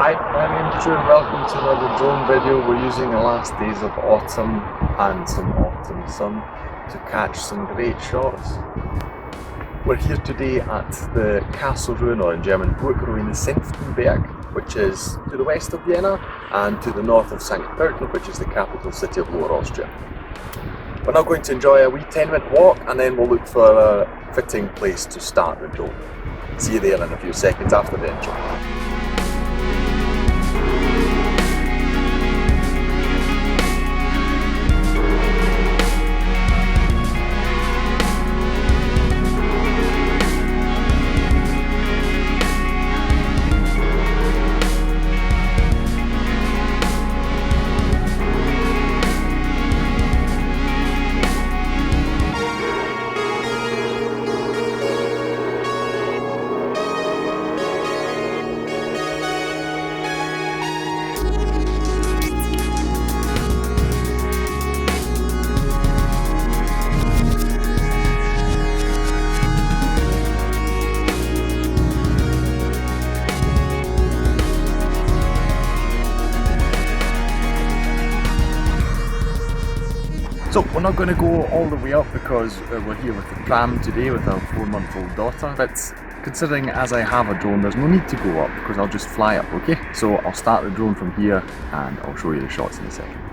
Hi, my name's Drew and welcome to another drone video. We're using the last days of autumn and some autumn sun to catch some great shots. We're here today at the castle ruin, or in German Burgruine Senftenberg, which is to the west of Vienna and to the north of St. Pölten, which is the capital city of Lower Austria. We're now going to enjoy a wee 10-minute walk and then we'll look for a fitting place to start the drone. See you there in a few seconds after the intro. So we're not going to go all the way up because we're here with the pram today with our 4-month-old daughter, but considering as I have a drone there's no need to go up because I'll just fly up, okay? So I'll start the drone from here and I'll show you the shots in a second.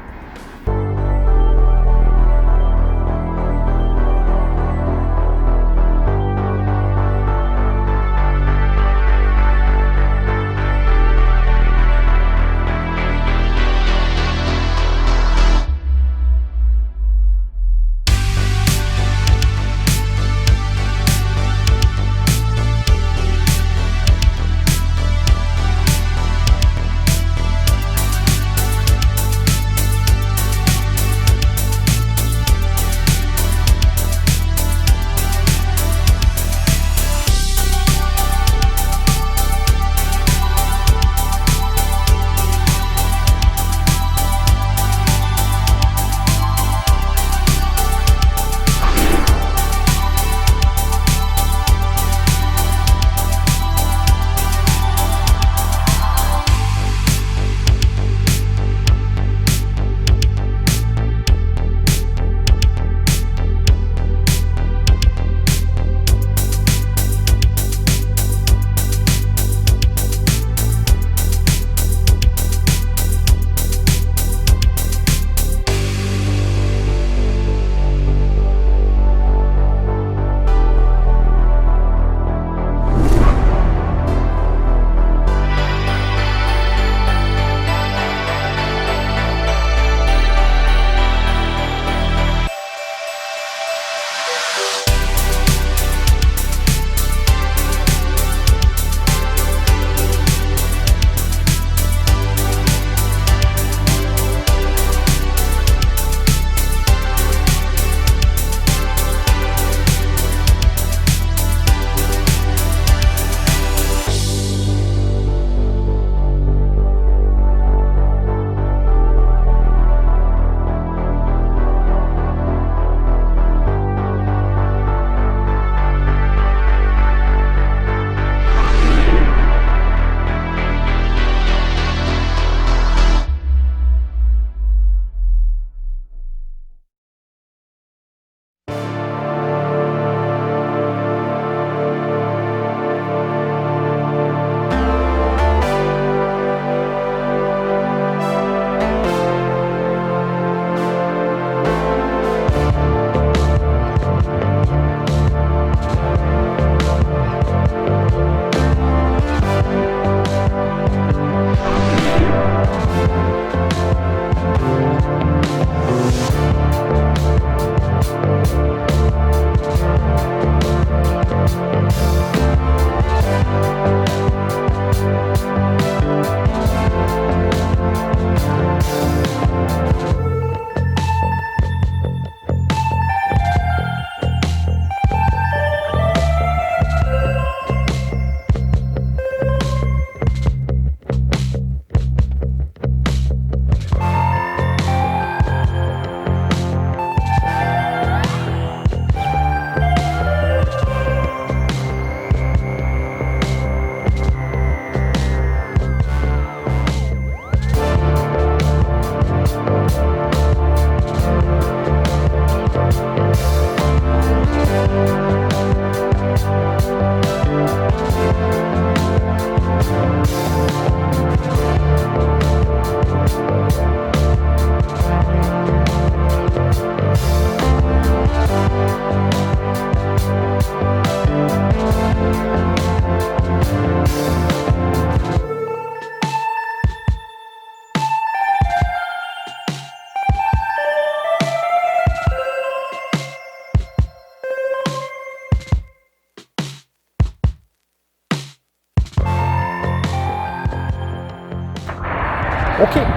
Okay,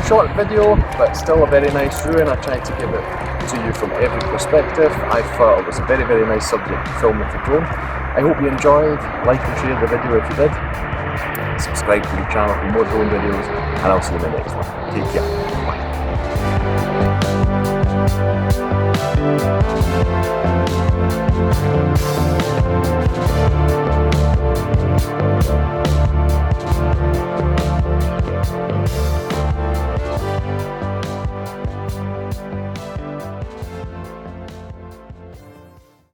short video, but still a very nice ruin. I tried to give it to you from every perspective. I thought it was a very, very nice subject to film with the drone. I hope you enjoyed. Like and share the video if you did. Subscribe to the channel for more drone videos, and I'll see you in the next one. Take care. Bye.